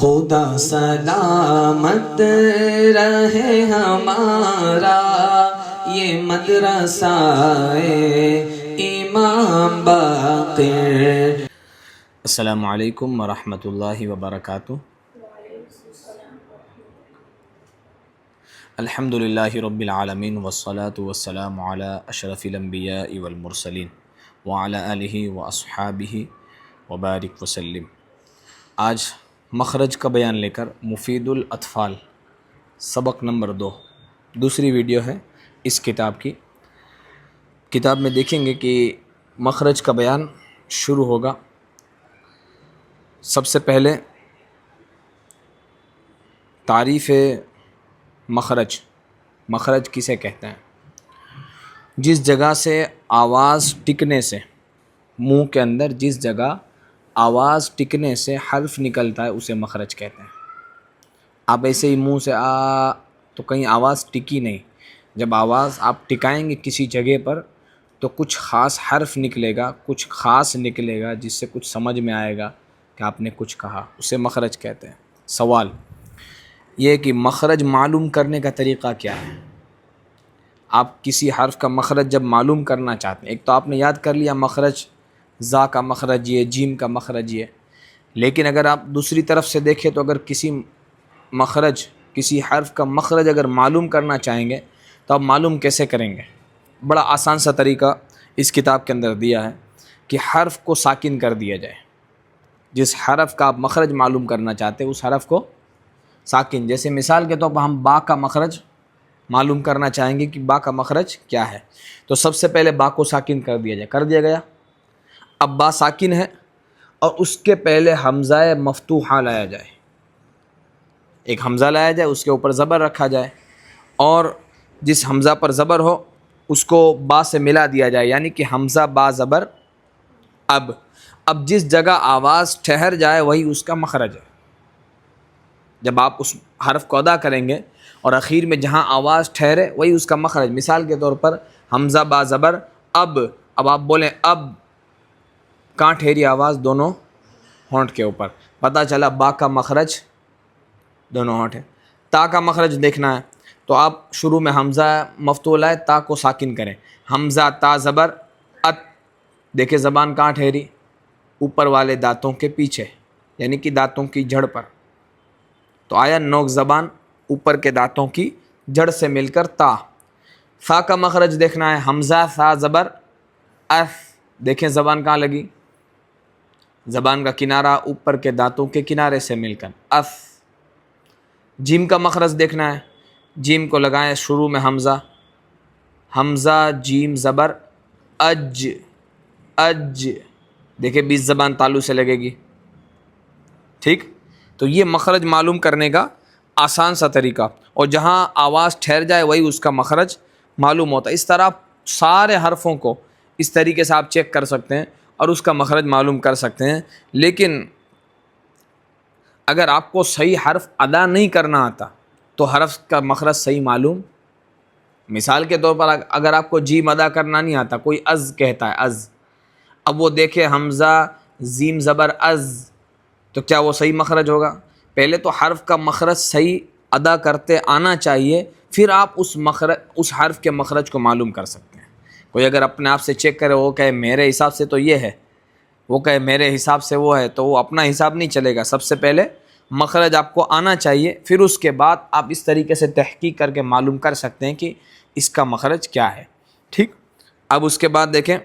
خدا سلامت رہے ہمارا یہ مدرسہ امام باقر۔ السلام علیکم ورحمۃ اللہ وبرکاتہ۔ الحمد للہ رب العالمین والصلاة والسلام علی اشرف الانبیاء والمرسلین وعلی آلہ واصحابہ وبارک وسلم۔ آج مخرج کا بیان لے کر مفید الاطفال سبق نمبر 2 دوسری ویڈیو ہے اس کتاب کی۔ کتاب میں دیکھیں گے کہ مخرج کا بیان شروع ہوگا۔ سب سے پہلے تعریف مخرج۔ مخرج کسے کہتے ہیں؟ جس جگہ سے آواز ٹکنے سے، منہ کے اندر جس جگہ آواز ٹکنے سے حرف نکلتا ہے اسے مخرج کہتے ہیں۔ آپ ایسے ہی منہ سے آ تو کہیں آواز ٹکی نہیں، جب آواز آپ ٹکائیں گے کسی جگہ پر تو کچھ خاص حرف نکلے گا، کچھ خاص نکلے گا جس سے کچھ سمجھ میں آئے گا کہ آپ نے کچھ کہا، اسے مخرج کہتے ہیں۔ سوال یہ ہے کہ مخرج معلوم کرنے کا طریقہ کیا ہے؟ آپ کسی حرف کا مخرج جب معلوم کرنا چاہتے ہیں، ایک تو آپ نے یاد کر لیا مخرج، زا کا مخرج یہ، جیم کا مخرج یہ، لیکن اگر آپ دوسری طرف سے دیکھیں تو اگر کسی حرف کا مخرج اگر معلوم کرنا چاہیں گے تو آپ معلوم کیسے کریں گے؟ بڑا آسان سا طریقہ اس کتاب کے اندر دیا ہے کہ حرف کو ساکن کر دیا جائے۔ جس حرف کا آپ مخرج معلوم کرنا چاہتے ہیں اس حرف کو ساکن، جیسے مثال کے طور پر ہم با کا مخرج معلوم کرنا چاہیں گے کہ با کا مخرج کیا ہے، تو سب سے پہلے با کو ساکن کر دیا جائے، کر دیا گیا۔ اب با ساکن ہے اور اس کے پہلے حمزہ مفتوحہ لایا جائے، ایک حمزہ لایا جائے، اس کے اوپر زبر رکھا جائے اور جس حمزہ پر زبر ہو اس کو با سے ملا دیا جائے، یعنی کہ حمزہ با زبر اب جس جگہ آواز ٹھہر جائے وہی اس کا مخرج ہے۔ جب آپ اس حرف کو ادا کریں گے اور اخیر میں جہاں آواز ٹھہرے وہی اس کا مخرج۔ مثال کے طور پر حمزہ با زبر اب آپ بولیں اب، کہاں ٹھہری آواز؟ دونوں ہونٹ کے اوپر، پتہ چلا با کا مخرج دونوں ہونٹ ہے۔ تا کا مخرج دیکھنا ہے تو آپ شروع میں حمزہ مفتوح لائے، تا کو ساکن کریں، حمزہ تا زبر ات، دیکھیں زبان کہاں ٹھہری؟ اوپر والے دانتوں کے پیچھے، یعنی کہ دانتوں کی جڑ پر، تو آیا نوک زبان اوپر کے دانتوں کی جڑ سے مل کر تا۔ فا کا مخرج دیکھنا ہے، حمزہ سا زبر اف، دیکھیں زبان کہاں لگی؟ زبان کا کنارہ اوپر کے دانتوں کے کنارے سے مل کر اف۔ جیم کا مخرج دیکھنا ہے، جیم کو لگائیں شروع میں حمزہ جیم زبر اج، دیکھیں بیچ زبان تالو سے لگے گی، ٹھیک؟ تو یہ مخرج معلوم کرنے کا آسان سا طریقہ، اور جہاں آواز ٹھہر جائے وہی اس کا مخرج معلوم ہوتا ہے۔ اس طرح سارے حرفوں کو اس طریقے سے آپ چیک کر سکتے ہیں اور اس کا مخرج معلوم کر سکتے ہیں۔ لیکن اگر آپ کو صحیح حرف ادا نہیں کرنا آتا تو حرف کا مخرج صحیح معلوم، مثال کے طور پر اگر آپ کو جیم ادا کرنا نہیں آتا، کوئی از کہتا ہے از، اب وہ دیکھے حمزہ زیم زبر از، تو کیا وہ صحیح مخرج ہوگا؟ پہلے تو حرف کا مخرج صحیح ادا کرتے آنا چاہیے، پھر آپ اس حرف کے مخرج کو معلوم کر سکتے ہیں۔ کوئی اگر اپنے آپ سے چیک کرے، وہ کہے میرے حساب سے تو یہ ہے، وہ کہے میرے حساب سے وہ ہے، تو وہ اپنا حساب نہیں چلے گا۔ سب سے پہلے مخرج آپ کو آنا چاہیے، پھر اس کے بعد آپ اس طریقے سے تحقیق کر کے معلوم کر سکتے ہیں کہ اس کا مخرج کیا ہے، ٹھیک؟ اب اس کے بعد دیکھیں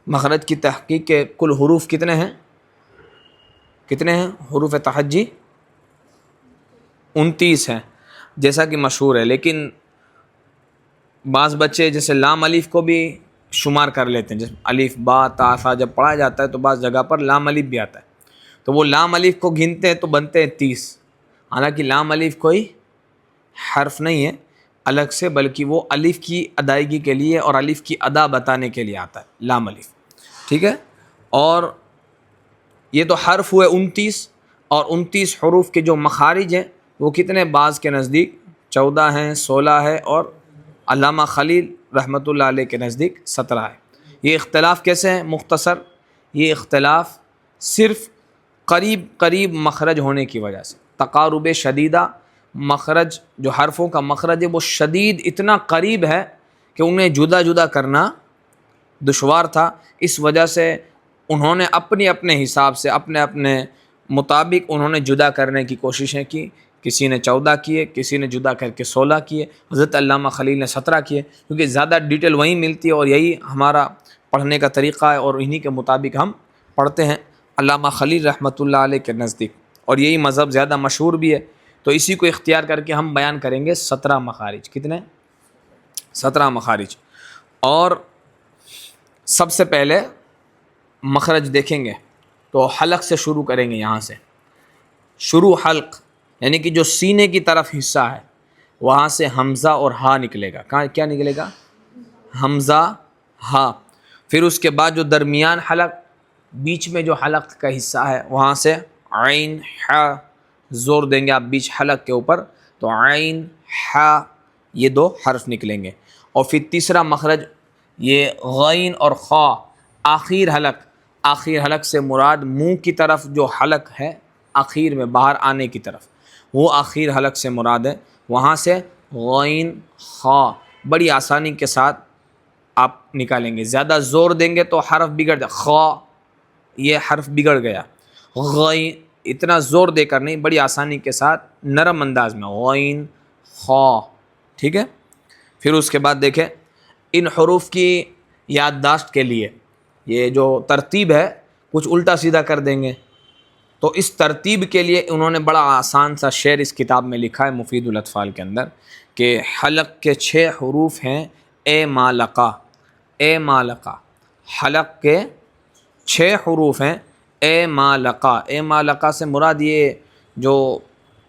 مخرج کی تحقیق کے کل حروف کتنے ہیں؟ حروف تہجی 29 ہیں جیسا کہ مشہور ہے، لیکن بعض بچے جیسے لام الف کو بھی شمار کر لیتے ہیں، جیسے الف با تا سا جب پڑھا جاتا ہے تو بعض جگہ پر لام الف بھی آتا ہے، تو وہ لام الف کو گنتے ہیں تو بنتے ہیں 30۔ حالانکہ لام الف کوئی حرف نہیں ہے الگ سے، بلکہ وہ الف کی ادائیگی کے لیے اور الف کی ادا بتانے کے لیے آتا ہے لام الف، ٹھیک ہے؟ اور یہ تو حرف ہوئے 29، اور 29 حروف کے جو مخارج ہیں وہ کتنے؟ بعض کے نزدیک 14 ہیں، 16 ہے، اور علامہ خلیل رحمۃ اللہ علیہ کے نزدیک 17 ہے۔ یہ اختلاف کیسے ہیں؟ مختصر، یہ اختلاف صرف قریب قریب مخرج ہونے کی وجہ سے، تقارب شدیدہ، مخرج جو حرفوں کا مخرج ہے وہ شدید اتنا قریب ہے کہ انہیں جدا جدا کرنا دشوار تھا. اس وجہ سے انہوں نے اپنے اپنے حساب سے اپنے اپنے مطابق انہوں نے جدا کرنے کی کوششیں کی. کسی نے 14 کیے، کسی نے جدا کر کے 16 کیے، حضرت علامہ خلیل نے 17 کیے، کیونکہ زیادہ ڈیٹیل وہیں ملتی ہے اور یہی ہمارا پڑھنے کا طریقہ ہے اور انہی کے مطابق ہم پڑھتے ہیں علامہ خلیل رحمۃ اللہ علیہ کے نزدیک، اور یہی مذہب زیادہ مشہور بھی ہے. تو اسی کو اختیار کر کے ہم بیان کریں گے 17 مخارج. کتنے؟ 17 مخارج. اور سب سے پہلے مخرج دیکھیں گے تو حلق سے شروع کریں گے. یہاں سے شروع حلق یعنی کہ جو سینے کی طرف حصہ ہے وہاں سے حمزہ اور ہا نکلے گا. کہاں کیا نکلے گا؟ حمزہ ہا. پھر اس کے بعد جو درمیان حلق، بیچ میں جو حلق کا حصہ ہے وہاں سے عین ہا، زور دیں گے آپ بیچ حلق کے اوپر تو عین ہا، یہ 2 حرف نکلیں گے. اور پھر تیسرا مخرج یہ غین اور خا، آخر حلق. آخر حلق سے مراد منہ کی طرف جو حلق ہے آخر میں باہر آنے کی طرف، وہ آخر حلق سے مراد ہے. وہاں سے غین خا بڑی آسانی کے ساتھ آپ نکالیں گے. زیادہ زور دیں گے تو حرف بگڑ جائے. خا یہ حرف بگڑ گیا. غین اتنا زور دے کر نہیں، بڑی آسانی کے ساتھ نرم انداز میں غین خا. ٹھیک ہے. پھر اس کے بعد دیکھیں ان حروف کی یادداشت کے لیے یہ جو ترتیب ہے کچھ الٹا سیدھا کر دیں گے. تو اس ترتیب کے لیے انہوں نے بڑا آسان سا شعر اس کتاب میں لکھا ہے مفید الاطفال کے اندر کہ حلق کے 6 حروف ہیں اے مالقہ. اے مالقہ حلق کے 6 حروف ہیں اے مالقہ. اے مالقہ سے مراد یہ جو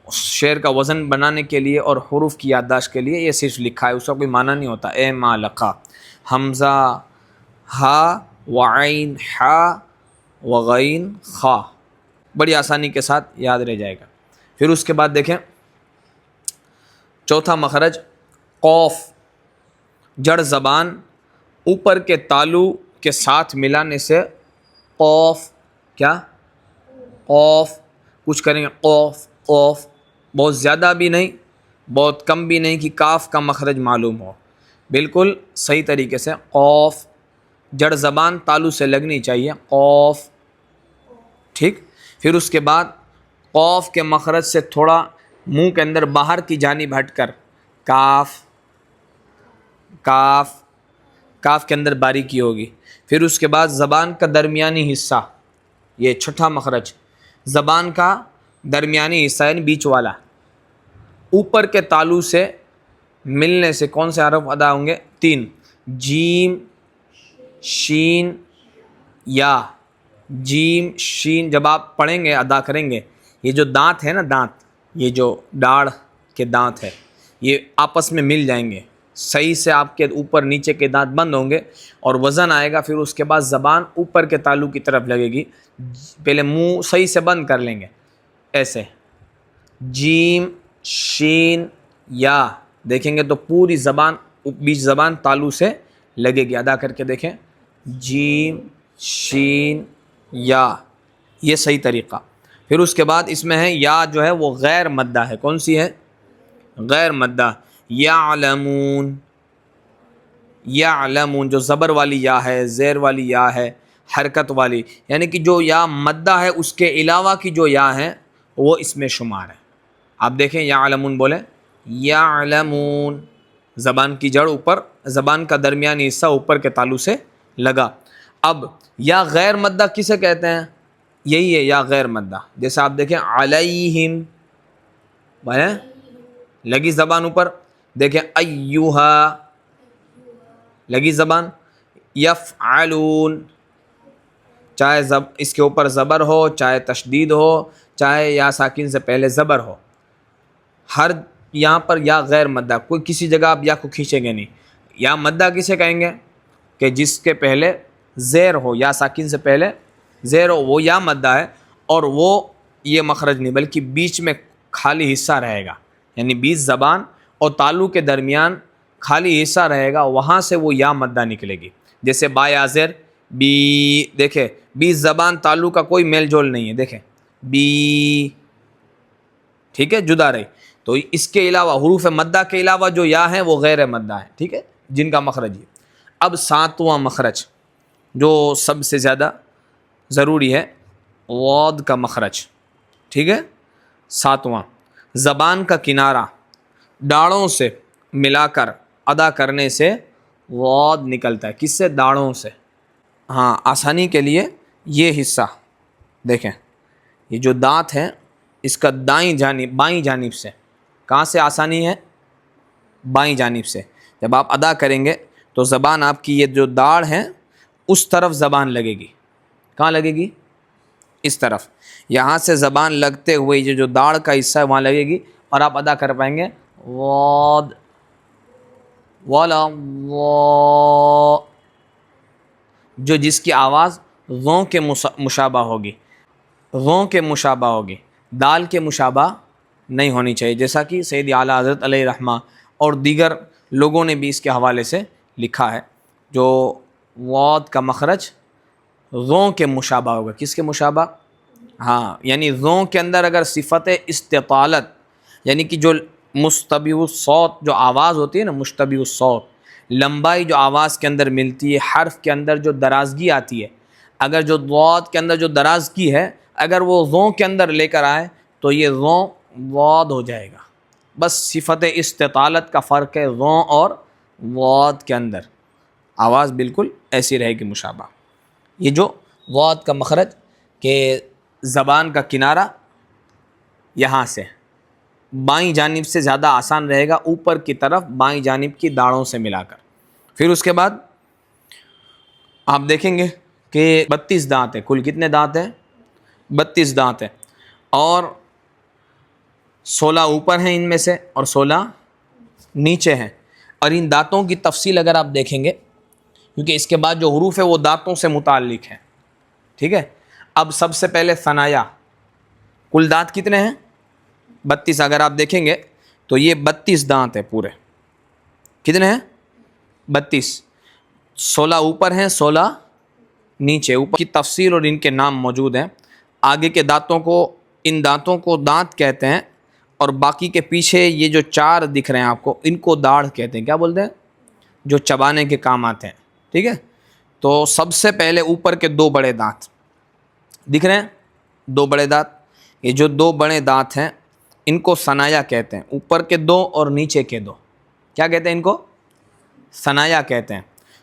شعر کا وزن بنانے کے لیے اور حروف کی یادداشت کے لیے یہ صرف لکھا ہے، اس کا کوئی معنی نہیں ہوتا. اے مالقہ، حمزہ ہا وعین ہا وغین خا، بڑی آسانی کے ساتھ یاد رہ جائے گا. پھر اس کے بعد دیکھیں چوتھا مخرج قوف. جڑ زبان اوپر کے تالو کے ساتھ ملانے سے قوف. کیا؟ قوف. کچھ کریں گے قوف قوف، بہت زیادہ بھی نہیں بہت کم بھی نہیں کہ کاف کا مخرج معلوم ہو، بالکل صحیح طریقے سے قوف. جڑ زبان تالو سے لگنی چاہیے قوف. ٹھیک. پھر اس کے بعد قوف کے مخرج سے تھوڑا منہ کے اندر باہر کی جانب ہٹ کر کاف. کاف کاف کے اندر باریکی ہوگی. پھر اس کے بعد زبان کا درمیانی حصہ، یہ چھٹا مخرج، زبان کا درمیانی حصہ یعنی بیچ والا، اوپر کے تالو سے ملنے سے کون سے حرف ادا ہوں گے؟ 3، جیم شین یا. جیم شین جب آپ پڑھیں گے ادا کریں گے، یہ جو دانت ہے نا، دانت، یہ جو داڑھ کے دانت ہے یہ آپس میں مل جائیں گے صحیح سے، آپ کے اوپر نیچے کے دانت بند ہوں گے اور وزن آئے گا. پھر اس کے بعد زبان اوپر کے تالو کی طرف لگے گی. پہلے منہ صحیح سے بند کر لیں گے ایسے، جیم شین یا دیکھیں گے تو پوری زبان بیچ زبان تالو سے لگے گی. ادا کر کے دیکھیں جیم شین یا، یہ صحیح طریقہ. پھر اس کے بعد اس میں ہے یا جو ہے وہ غیر مدہ ہے. کون سی ہے؟ غیر مدہ. یعلمون. یعلمون جو زبر والی یا ہے، زیر والی یا ہے، حرکت والی، یعنی کہ جو یا مدہ ہے اس کے علاوہ کی جو یا ہے وہ اس میں شمار ہے. آپ دیکھیں یعلمون بولیں یعلمون، زبان کی جڑ اوپر، زبان کا درمیانی حصہ اوپر کے تالو سے لگا. اب یا غیر مدہ کسے کہتے ہیں؟ یہی ہے یا غیر مدہ. جیسے آپ دیکھیں علیہم، لگی زبان اوپر. دیکھیں ایہا، لگی زبان. یفعلون، چاہے اس کے اوپر زبر ہو، چاہے تشدید ہو، چاہے یا ساکن سے پہلے زبر ہو، ہر یہاں پر یا غیر مدہ. کوئی کسی جگہ آپ یا کو کھینچیں گے نہیں. یا مدہ کسے کہیں گے؟ کہ جس کے پہلے زیر ہو، یا ساکن سے پہلے زیر ہو، وہ یا مدہ ہے. اور وہ یہ مخرج نہیں بلکہ بیچ میں خالی حصہ رہے گا، یعنی بیچ زبان اور تالو کے درمیان خالی حصہ رہے گا، وہاں سے وہ یا مدہ نکلے گی. جیسے با یا زیر بی، دیکھیں بیچ زبان تالو کا کوئی میل جول نہیں ہے. دیکھیں بی، ٹھیک ہے، جدا رہی. تو اس کے علاوہ حروف مدہ کے علاوہ جو یا ہیں وہ غیر مدہ ہیں، ٹھیک ہے، جن کا مخرج ہے. اب ساتواں مخرج جو سب سے زیادہ ضروری ہے، واد کا مخرج، ٹھیک ہے. ساتواں، زبان کا کنارہ داڑھوں سے ملا کر ادا کرنے سے واد نکلتا ہے. کس سے؟ داڑھوں سے. ہاں، آسانی کے لیے یہ حصہ دیکھیں، یہ جو دانت ہے اس کا دائیں جانب، بائیں جانب سے، کہاں سے آسانی ہے؟ بائیں جانب سے. جب آپ ادا کریں گے تو زبان آپ کی، یہ جو داڑھ ہے اس طرف زبان لگے گی. کہاں لگے گی؟ اس طرف. یہاں سے زبان لگتے ہوئے یہ جو داڑھ کا حصہ ہے وہاں لگے گی، اور آپ ادا کر پائیں گے واد والا وا، جو جس کی آواز غوں کے مشابہ ہوگی، غوں کے مشابہ ہوگی، دال کے مشابہ نہیں ہونی چاہیے، جیسا کہ سید اعلیٰ حضرت علیہ رحمہ اور دیگر لوگوں نے بھی اس کے حوالے سے لکھا ہے. جو واد کا مخرج غوں کے مشابہ ہوگا. کس کے مشابہ؟ ہاں، یعنی غوں کے اندر اگر صفت استطالت، یعنی کہ جو مشتبہ الصوت جو آواز ہوتی ہے نا، مشتبہ الصوت، لمبائی جو آواز کے اندر ملتی ہے، حرف کے اندر جو درازگی آتی ہے، اگر جو واد کے اندر جو درازگی ہے اگر وہ غوں کے اندر لے کر آئے تو یہ غوں واد ہو جائے گا. بس صفت استطالت کا فرق ہے غوں اور واد کے اندر، آواز بالکل ایسی رہے گی مشابہ. یہ جو واد کا مخرج کہ زبان کا کنارہ یہاں سے بائیں جانب سے زیادہ آسان رہے گا، اوپر کی طرف بائیں جانب کی داڑھوں سے ملا کر. پھر اس کے بعد آپ دیکھیں گے کہ 32 دانت ہیں. کل کتنے دانت ہیں؟ 32 دانت ہیں، اور 16 اوپر ہیں ان میں سے اور 16 نیچے ہیں. اور ان دانتوں کی تفصیل اگر آپ دیکھیں گے، کیونکہ اس کے بعد جو حروف ہے وہ دانتوں سے متعلق ہیں، ٹھیک ہے. اب سب سے پہلے ثنایا. کل دانت کتنے ہیں؟ 32. اگر آپ دیکھیں گے تو یہ 32 دانت ہیں پورے. کتنے ہیں؟ 32. 16 اوپر ہیں، 16 نیچے. اوپر کی تفصیل اور ان کے نام موجود ہیں. آگے کے دانتوں کو، ان دانتوں کو دانت کہتے ہیں، اور باقی کے پیچھے یہ جو 4 دکھ رہے ہیں آپ کو، ان کو داڑھ کہتے ہیں. کیا بولتے ہیں؟ جو چبانے کے کام آتے ہیں، ٹھیک ہے. تو سب سے پہلے اوپر کے 2 بڑے دانت دکھ رہے ہیں، 2 بڑے دانت. یہ جو 2 بڑے دانت ہیں ان کو ثنایا کہتے ہیں. اوپر کے 2 اور نیچے کے 2 کیا کہتے ہیں؟ ان کو ثنایا کہتے ہیں.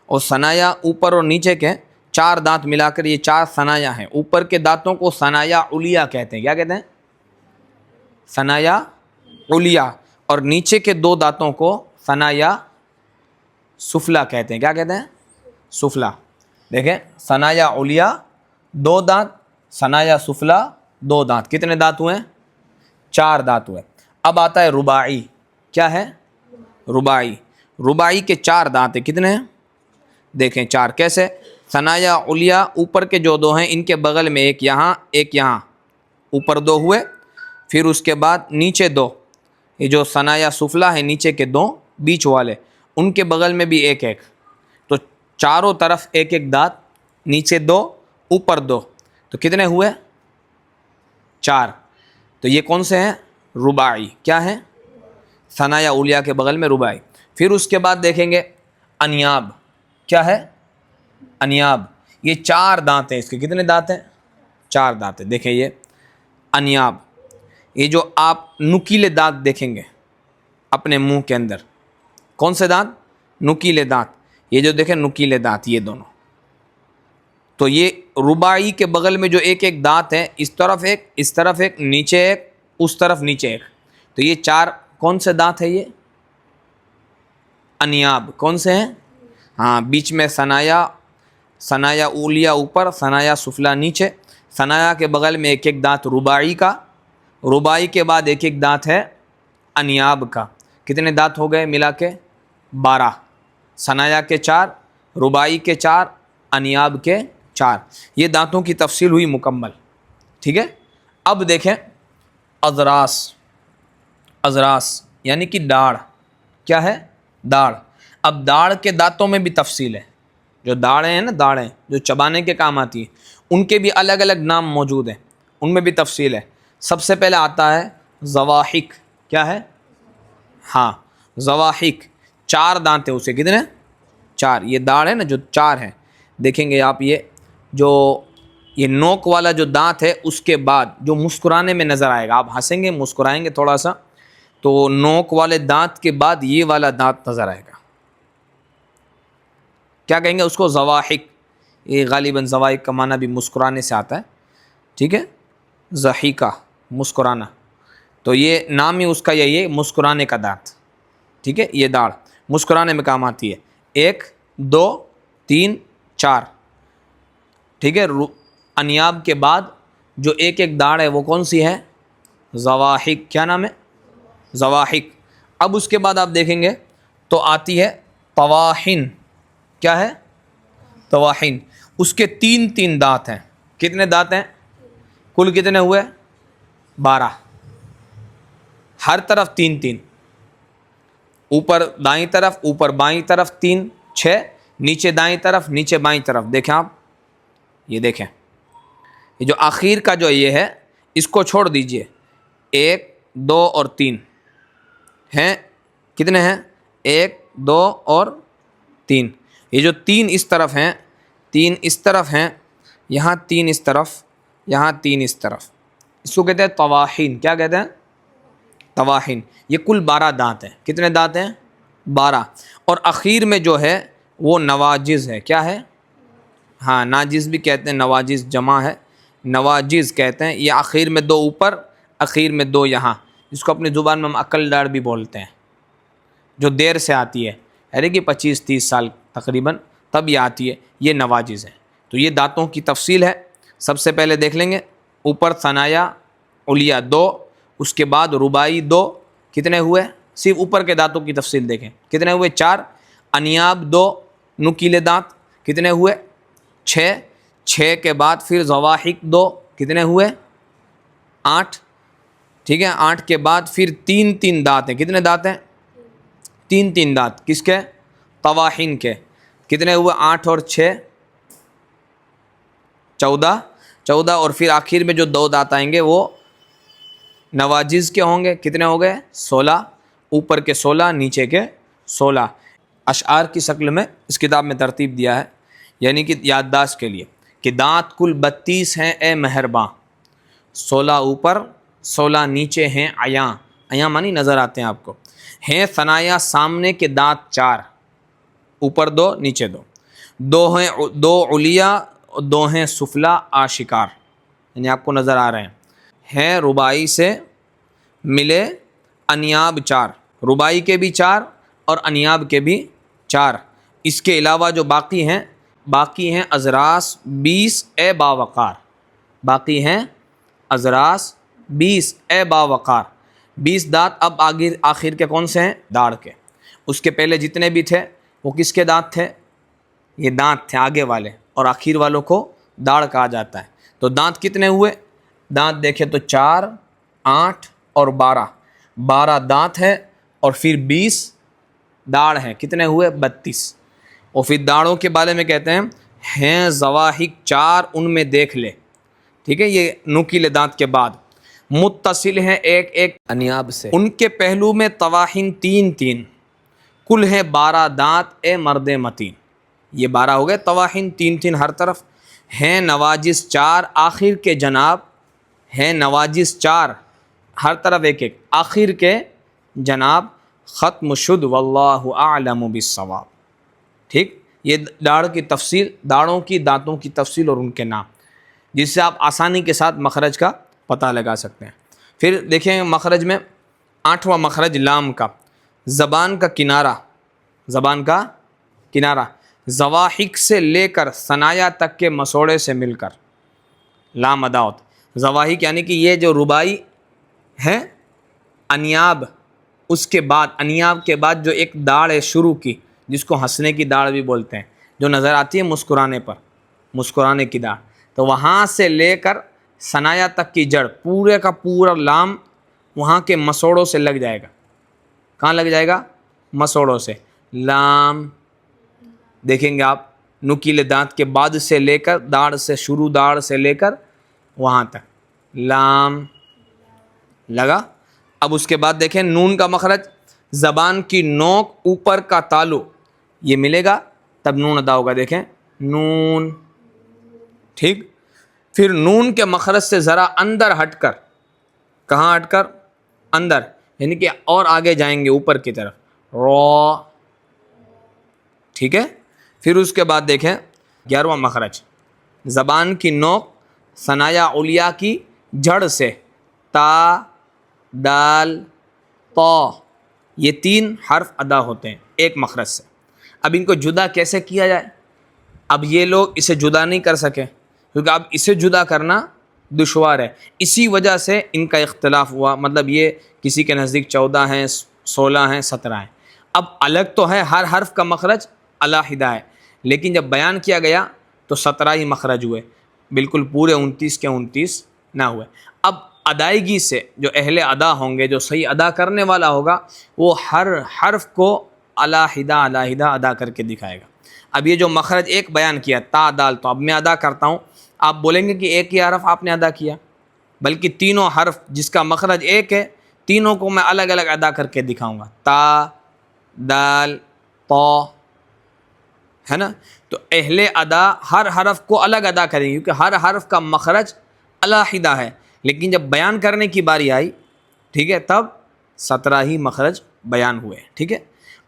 اور ثنایا اوپر اور نیچے کے 4 دانت ملا کر یہ 4 ثنایا ہیں. اوپر کے دانتوں کو ثنایا علیا کہتے ہیں. کیا کہتے ہیں؟ ثنایا علیا. اور نیچے کے 2 دانتوں کو ثنایا سفلا کہتے ہیں. کیا کہتے ہیں؟ سفلا. دیکھیں، ثنایا علیا 2 دانت، ثنایا سفلا 2 دانت. کتنے دانت ہوئے ہیں؟ 4 دانت ہوئے. اب آتا ہے رباعی. کیا ہے؟ رباعی. رباعی کے 4 دانت ہیں. کتنے ہیں؟ دیکھیں 4. کیسے؟ ثنایا علیا اوپر کے جو 2 ہیں ان کے بغل میں ایک یہاں، ایک یہاں، اوپر 2 ہوئے. پھر اس کے بعد نیچے 2. یہ جو ثنایا سفلا ہے نیچے کے 2 بیچ والے، ان کے بغل میں بھی ایک ایک. تو چاروں طرف ایک ایک دانت، نیچے 2 اوپر 2. تو کتنے ہوئے؟ 4. تو یہ کون سے ہیں؟ رباعی. کیا ہے؟ ثنایا علیا کے بغل میں رباعی. پھر اس کے بعد دیکھیں گے انیاب. کیا ہے؟ انیاب. یہ 4 دانت ہیں. اس کے کتنے دانت ہیں؟ 4 دانت ہیں. دیکھیں یہ انیاب. یہ جو آپ نکیلے دانت دیکھیں گے اپنے منہ کے اندر، کون سے دانت؟ نکیلے دانت. یہ جو دیکھیں نکیلے دانت، یہ دونوں. تو یہ رباعی کے بغل میں جو ایک ایک دانت ہیں، اس طرف ایک، اس طرف ایک، نیچے ایک، اس طرف نیچے ایک. تو یہ 4 کون سے دانت ہیں؟ یہ انیاب. کون سے ہیں؟ ہاں، بیچ میں ثنایا، ثنایا علیا اوپر، ثنایا سفلا نیچے. ثنایا کے بغل میں ایک ایک دانت رباعی کا. رباعی کے بعد ایک ایک دانت ہے انیاب کا. کتنے دانت ہو گئے ملا کے؟ 12. ثنایا کے 4، رباعی کے 4، انیاب کے 4. یہ دانتوں کی تفصیل ہوئی مکمل، ٹھیک ہے. اب دیکھیں اضراس. اضراس یعنی کہ داڑھ. کیا ہے؟ داڑھ. اب داڑھ کے دانتوں میں بھی تفصیل ہے. جو داڑھیں ہیں نا، داڑھیں جو چبانے کے کام آتی ہیں، ان کے بھی الگ الگ نام موجود ہیں. ان میں بھی تفصیل ہے. سب سے پہلے آتا ہے زواحق. کیا ہے؟ ہاں زواحق. 4 دانت ہیں اسے. کتنے؟ 4. یہ داڑھ ہے نا جو 4 ہیں، دیکھیں گے آپ یہ نوک والا جو دانت ہے اس کے بعد جو مسکرانے میں نظر آئے گا، آپ ہنسیں گے مسکرائیں گے تھوڑا سا تو نوک والے دانت کے بعد یہ والا دانت نظر آئے گا. کیا کہیں گے اس کو؟ زواحق. یہ غالباً زواحق کا معنی بھی مسکرانے سے آتا ہے. ٹھیک ہے، ضحیکہ مسکرانا، تو یہ نام ہی اس کا یہی ہے، مسکرانے کا دانت. ٹھیک ہے، یہ داڑھ مسکرانے میں کام آتی ہے. 1 2 3 4. ٹھیک ہے، انیاب کے بعد جو ایک ایک داڑھ ہے وہ کون سی ہے؟ زواحق. کیا نام ہے؟ زواحق. اب اس کے بعد آپ دیکھیں گے تو آتی ہے طواحن. کیا ہے؟ طواحن. اس کے 3 دانت ہیں. کتنے دانت ہیں؟ کل کتنے ہوئے؟ 12. ہر طرف 3. اوپر دائیں طرف، اوپر بائیں طرف 3 6، نیچے دائیں طرف، نیچے بائیں طرف. دیکھیں آپ، یہ دیکھیں، یہ جو آخر کا جو یہ ہے اس کو چھوڑ دیجئے. 1 2 اور 3 ہیں. کتنے ہیں؟ 1 2 اور 3. یہ جو 3 اس طرف ہیں، 3 اس طرف ہیں، یہاں 3 اس طرف، یہاں 3 اس طرف، اس کو کہتے ہیں طواحین. کیا کہتے ہیں؟ طواحین. یہ کل 12 دانت ہیں. کتنے دانت ہیں؟ 12. اور اخیر میں جو ہے وہ نواجز ہے. کیا ہے؟ ہاں ناجز بھی کہتے ہیں، نواجز جمع ہے، نواجز کہتے ہیں. یہ اخیر میں 2 اوپر، اخیر میں 2 یہاں، جس کو اپنی زبان میں ہم عقل داڑھ بھی بولتے ہیں، جو دیر سے آتی ہے، یعنی کہ 25-30 سال تقریباً تب یہ آتی ہے. یہ نواجز ہے. تو یہ دانتوں کی تفصیل ہے. سب سے پہلے دیکھ لیں گے اوپر ثنایا علیا 2، اس کے بعد ربائی 2. کتنے ہوئے؟ صرف اوپر کے دانتوں کی تفصیل دیکھیں. کتنے ہوئے؟ 4. انیاب 2 نکیلے دانت. کتنے ہوئے؟ 6. 6 کے بعد پھر زواحق 2. کتنے ہوئے؟ 8. ٹھیک ہے، 8 کے بعد پھر 3 دانت ہیں. کتنے دانت ہیں؟ 3 دانت. کس کے؟ طواحین کے. کتنے ہوئے؟ 8 اور 6 14. اور پھر آخر میں جو 2 دانت آئیں گے وہ نواجز کے ہوں گے. کتنے ہو گئے؟ 16. اوپر کے 16، نیچے کے 16. اشعار کی شکل میں اس کتاب میں ترتیب دیا ہے، یعنی کہ یادداشت کے لیے، کہ دانت کل 32 ہیں اے مہرباں، 16 اوپر 16 نیچے ہیں عیاں. عیاں مانی نظر آتے ہیں آپ کو. ہیں ثنایا سامنے کے دانت 4، اوپر 2 نیچے 2. 2 ہیں 2 علیا، 2 ہیں سفلا آشکار، یعنی آپ کو نظر آ رہے ہیں. ہیں ربائی سے ملے انیاب 4، ربائی کے بھی 4 اور انیاب کے بھی 4. اس کے علاوہ جو باقی ہیں اضراس 20 اے باوقار. باقی ہیں اضراس 20 اے باوقار. 20 دانت اب آخر کے کون سے ہیں؟ داڑھ کے. اس کے پہلے جتنے بھی تھے وہ کس کے دانت تھے؟ یہ دانت تھے آگے والے، اور آخر والوں کو داڑھ کہا جاتا ہے. تو دانت کتنے ہوئے؟ دانت دیکھیں تو 4 8 اور 12 دانت ہے، اور پھر 20 داڑھ ہیں. کتنے ہوئے؟ 32. اور پھر داڑھوں کے بارے میں کہتے ہیں زواحق 4 ان میں دیکھ لے. ٹھیک ہے، یہ نکیلے دانت کے بعد متصل ہیں ایک ایک انیاب سے، ان کے پہلو میں طواحن 3 کل ہیں 12 دانت اے مرد متین. یہ 12 ہو گئے طواحن 3 ہر طرف. ہیں نواجز 4 آخر کے جناب، ہیں نواجز 4 ہر طرف ایک آخر کے جناب. ختم شد واللہ اعلم بالصواب. ٹھیک، یہ داڑھ کی تفصیل، داڑھوں کی دانتوں کی تفصیل اور ان کے نام، جس سے آپ آسانی کے ساتھ مخرج کا پتہ لگا سکتے ہیں. پھر دیکھیں مخرج میں 8واں مخرج لام کا، زبان کا کنارہ زواحق سے لے کر ثنایا تک کے مسوڑے سے مل کر. لام اداوت زواحق یعنی کہ یہ جو ربائی ہے، انیاب اس کے بعد، انیاب کے بعد جو ایک داڑھ ہے شروع کی، جس کو ہنسنے کی داڑھ بھی بولتے ہیں، جو نظر آتی ہے مسکرانے کی داڑھ، تو وہاں سے لے کر ثنایا تک کی جڑ، پورے کا پورا لام وہاں کے مسوڑوں سے لگ جائے گا. کہاں لگ جائے گا؟ مسوڑوں سے. لام دیکھیں گے آپ، نکیلے دانت کے بعد سے لے کر داڑھ سے شروع، داڑھ سے لے کر وہاں تک لام لگا. اب اس کے بعد دیکھیں نون کا مخرج, زبان کی نوک اوپر کا تالو یہ ملے گا تب نون ادا ہوگا. دیکھیں نون, ٹھیک. پھر نون کے مخرج سے ذرا اندر ہٹ کر, کہاں ہٹ کر؟ اندر, یعنی کہ اور آگے جائیں گے اوپر کی طرف, رو, ٹھیک ہے. پھر اس کے بعد دیکھیں 11واں مخرج, زبان کی نوک ثنایا علیہ کی جڑ سے تا, دال, طا, یہ 3 حرف ادا ہوتے ہیں ایک مخرج سے. اب ان کو جدا کیسے کیا جائے؟ اب یہ لوگ اسے جدا نہیں کر سکے کیونکہ اب اسے جدا کرنا دشوار ہے, اسی وجہ سے ان کا اختلاف ہوا. مطلب یہ کسی کے نزدیک 14 ہیں, 16 ہیں, 17 ہیں. اب الگ تو ہے, ہر حرف کا مخرج علیحدہ ہے, لیکن جب بیان کیا گیا تو 17 ہی مخرج ہوئے, بالکل پورے 29 کے 29 نہ ہوئے. اب ادائیگی سے جو اہل ادا ہوں گے, جو صحیح ادا کرنے والا ہوگا, وہ ہر حرف کو علیحدہ علیحدہ ادا کر کے دکھائے گا. اب یہ جو مخرج ایک بیان کیا تا دال, تو اب میں ادا کرتا ہوں, آپ بولیں گے کہ ایک ہی حرف آپ نے ادا کیا, بلکہ تینوں حرف جس کا مخرج ایک ہے تینوں کو میں الگ الگ ادا کر کے دکھاؤں گا. تا, دال, طا, ہے نا. تو اہل ادا ہر حرف کو الگ ادا کریں گے کیونکہ ہر حرف کا مخرج علیحدہ ہے, لیکن جب بیان کرنے کی باری آئی, ٹھیک ہے, تب 17 ہی مخرج بیان ہوئے, ٹھیک ہے.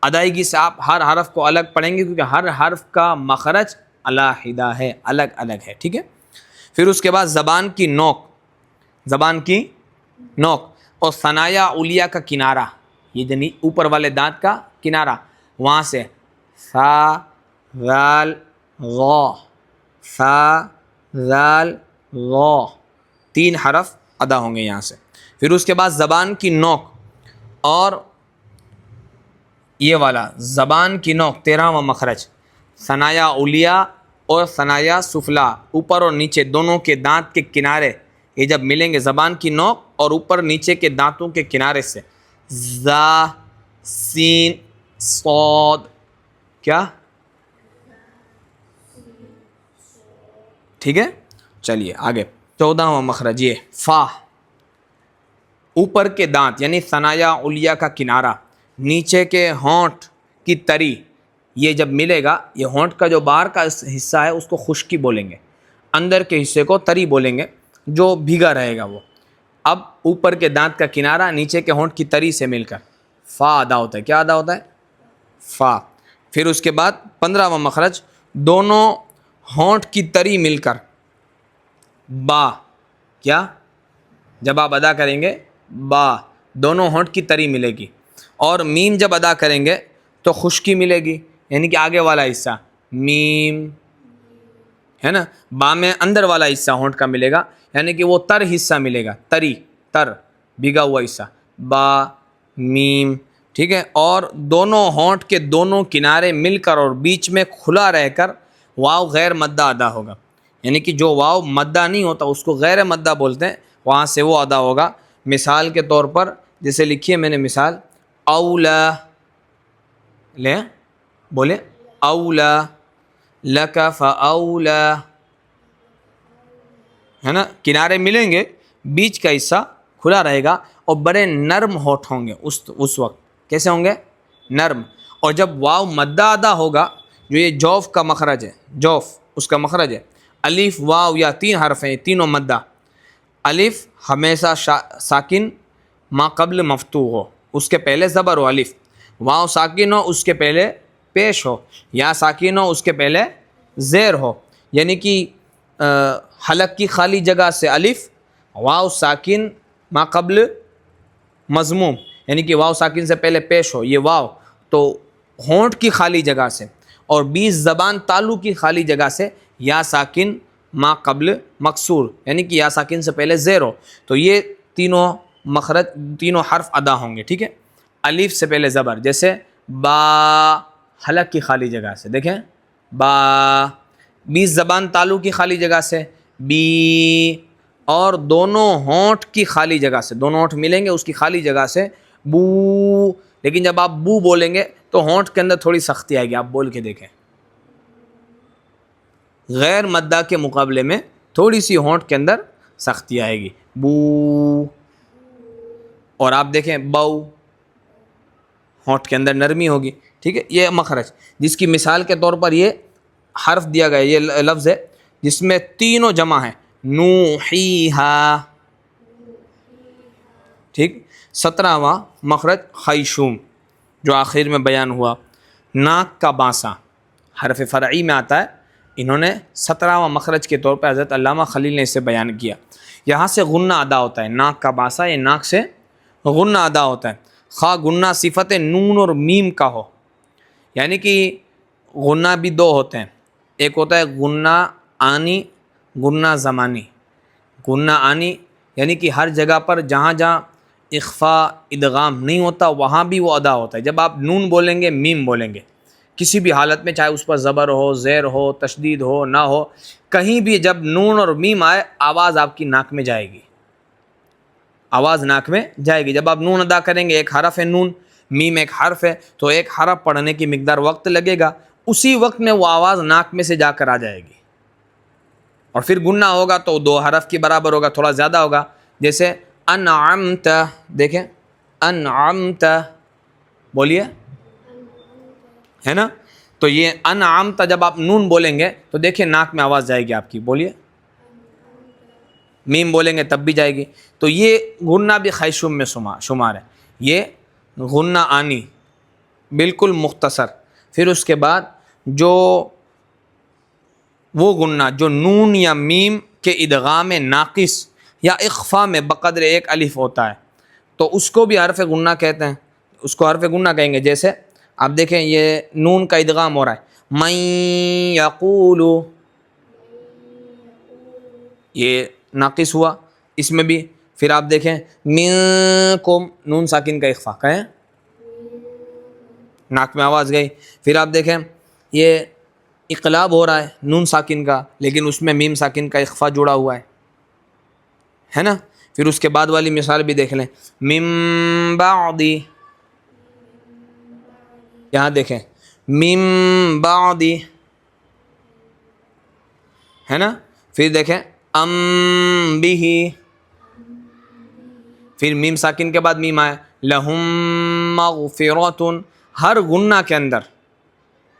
ادائیگی سے آپ ہر حرف کو الگ پڑھیں گے کیونکہ ہر حرف کا مخرج علیحدہ ہے, الگ الگ ہے, ٹھیک ہے. پھر اس کے بعد زبان کی نوک, زبان کی نوک اور ثنایا علیہ کا کنارہ, یہ یعنی اوپر والے دانت کا کنارہ, وہاں سے ثا, ذال, غا, ثا, ذال, غا, 3 حرف ادا ہوں گے یہاں سے. پھر اس کے بعد زبان کی نوک اور یہ والا زبان کی نوک 13واں مخرج, ثنایا علیہ اور ثنایا سفلا, اوپر اور نیچے دونوں کے دانت کے کنارے, یہ جب ملیں گے زبان کی نوک اور اوپر نیچے کے دانتوں کے کنارے سے, زا, سین, صاد, کیا, ٹھیک ہے. چلیے آگے 14واں مخرج یہ فا, اوپر کے دانت یعنی ثنایا علیہ کا کنارہ, نیچے کے ہونٹ کی تری, یہ جب ملے گا, یہ ہونٹ کا جو باہر کا حصہ ہے اس کو خشکی بولیں گے, اندر کے حصے کو تری بولیں گے جو بھیگا رہے گا وہ. اب اوپر کے دانت کا کنارہ نیچے کے ہونٹ کی تری سے مل کر فا ادا ہوتا ہے. کیا ادا ہوتا ہے؟ فا. پھر اس کے بعد 15واں مخرج, دونوں ہونٹ کی تری مل کر با, کیا, جب آپ ادا کریں گے با, دونوں ہونٹ کی تری ملے گی, اور میم جب ادا کریں گے تو خشکی ملے گی, یعنی کہ آگے والا حصہ میم ہے نا, با میں اندر والا حصہ ہونٹ کا ملے گا, یعنی کہ وہ تر حصہ ملے گا, تری, تر, بھیگا ہوا حصہ, با, میم, ٹھیک ہے. اور دونوں ہونٹ کے دونوں کنارے مل کر اور بیچ میں کھلا رہ کر واو غیر مدہ ادا ہوگا, یعنی کہ جو واو مدہ نہیں ہوتا اس کو غیر مدہ بولتے ہیں, وہاں سے وہ ادا ہوگا. مثال کے طور پر جیسے لکھی ہے میں نے مثال, اولا, لے بولے اولا, لک فاولا, ہے نا. کنارے ملیں گے, بیچ کا حصہ کھلا رہے گا اور بڑے نرم ہونٹ ہوں گے اس وقت. کیسے ہوں گے؟ نرم. اور جب واو مدہ ادا ہوگا, جو یہ جوف کا مخرج ہے, جوف اس کا مخرج ہے, الف, واو یا 3 حرف ہیں, تینوں مدہ. الف ہمیشہ ساکن ما قبل مفتوح ہو, اس کے پہلے زبر ہو الف. واو ساکن ہو, اس کے پہلے پیش ہو. یا ساکن ہو, اس کے پہلے زیر ہو, یعنی کہ حلق کی خالی جگہ سے الف, واو ساکن ما قبل مضموم, یعنی کہ واو ساکن سے پہلے پیش ہو, یہ واو تو ہونٹ کی خالی جگہ سے, اور 20 زبان تالو کی خالی جگہ سے یا ساکن ما قبل مکسور, یعنی کہ یا ساکن سے پہلے زیر ہو. تو یہ تینوں مخرج, تینوں حرف ادا ہوں گے, ٹھیک ہے. الف سے پہلے زبر, جیسے با, حلق کی خالی جگہ سے, دیکھیں با, 20 زبان تالو کی خالی جگہ سے بی, اور دونوں ہونٹ کی خالی جگہ سے, دونوں ہونٹ ملیں گے اس کی خالی جگہ سے بو. لیکن جب آپ بو بولیں گے تو ہونٹ کے اندر تھوڑی سختی آئے گی, آپ بول کے دیکھیں, غیر مدہ کے مقابلے میں تھوڑی سی ہونٹ کے اندر سختی آئے گی. بو. اور آپ دیکھیں بو، ہونٹ کے اندر نرمی ہوگی. ٹھیک ہے، یہ مخرج جس کی مثال کے طور پر یہ حرف دیا گیا، یہ لفظ ہے جس میں تینوں جمع ہیں. نوحیہا. ٹھیک. 17واں مخرج خیشوم جو آخر میں بیان ہوا. ناک کا بانسا حرف فرعی میں آتا ہے. انہوں نے 17واں مخرج کے طور پہ حضرت علامہ خلیل نے اسے بیان کیا. یہاں سے غنہ ادا ہوتا ہے. ناک کا بانسا، یہ ناک سے غنہ ادا ہوتا ہے. خواہ غنہ صفت نون اور میم کا ہو، یعنی کہ غنہ بھی دو ہوتے ہیں. ایک ہوتا ہے غنہ آنی، غنہ زمانی. غنہ آنی یعنی کہ ہر جگہ پر جہاں جہاں اخفاء ادغام نہیں ہوتا وہاں بھی وہ ادا ہوتا ہے. جب آپ نون بولیں گے، میم بولیں گے، کسی بھی حالت میں، چاہے اس پر زبر ہو، زیر ہو، تشدید ہو، نہ ہو، کہیں بھی جب نون اور میم آئے آواز آپ کی ناک میں جائے گی. آواز ناک میں جائے گی. جب آپ نون ادا کریں گے، ایک حرف ہے نون، میم ایک حرف ہے، تو ایک حرف پڑھنے کی مقدار وقت لگے گا، اسی وقت میں وہ آواز ناک میں سے جا کر آ جائے گی. اور پھر گنہ ہوگا تو 2 حرف کے برابر ہوگا، تھوڑا زیادہ ہوگا. جیسے انعمت، دیکھیں انعمت، بولیے، ہے نا. تو یہ انعمت جب آپ نون بولیں گے تو دیکھیں ناک میں آواز جائے گی آپ کی. بولیے. میم بولیں گے تب بھی جائے گی. تو یہ غنہ بھی خیشوم میں شمار ہے. یہ غنہ آنی بالکل مختصر. پھر اس کے بعد جو وہ غنہ جو نون یا میم کے ادغام ناقص یا اخفاء میں بقدر ایک الف ہوتا ہے تو اس کو بھی حرف غنہ کہتے ہیں. اس کو حرف غنہ کہیں گے. جیسے آپ دیکھیں یہ نون کا ادغام ہو رہا ہے، من یقول، یہ ناقص ہوا اس میں بھی. پھر آپ دیکھیں منکم، نون ساکن کا اخفاء کہیں، ناک میں آواز گئی. پھر آپ دیکھیں یہ اقلاب ہو رہا ہے نون ساکن کا، لیکن اس میں میم ساکن کا اخفاء جڑا ہوا ہے نا. پھر اس کے بعد والی مثال بھی دیکھ لیں، من بعد، یہاں دیکھیں من بعد، ہے نا. پھر دیکھیں ام بھی، پھر میم ساکن کے بعد میم آئے لہم مغفرۃ. ہر غنہ کے اندر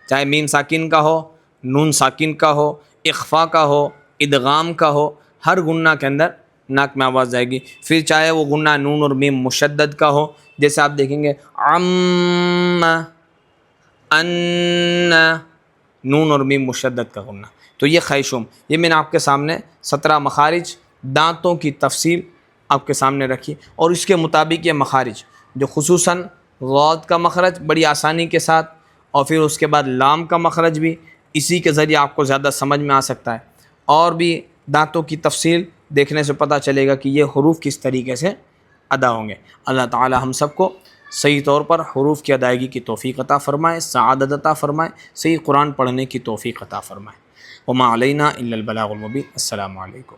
چاہے میم ساکن کا ہو، نون ساکن کا ہو، اخفاء کا ہو، ادغام کا ہو، ہر غنہ کے اندر ناک میں آواز جائے گی. پھر چاہے وہ غنہ نون اور میم مشدد کا ہو، جیسے آپ دیکھیں گے عم، ان، نون اور میم مشدد کا غنہ. تو یہ خیشوم. یہ میں نے آپ کے سامنے 17 مخارج دانتوں کی تفصیل آپ کے سامنے رکھی، اور اس کے مطابق یہ مخارج جو خصوصاً غوط کا مخرج بڑی آسانی کے ساتھ، اور پھر اس کے بعد لام کا مخرج بھی اسی کے ذریعے آپ کو زیادہ سمجھ میں آ سکتا ہے. اور بھی دانتوں کی تفصیل دیکھنے سے پتہ چلے گا کہ یہ حروف کس طریقے سے ادا ہوں گے. اللہ تعالی ہم سب کو صحیح طور پر حروف کی ادائیگی کی توفیق عطا فرمائے، سعادت عطا فرمائے، صحیح قرآن پڑھنے کی توفیق عطا فرمائے. وما علینا الا البلاغ المبین. السلام علیکم.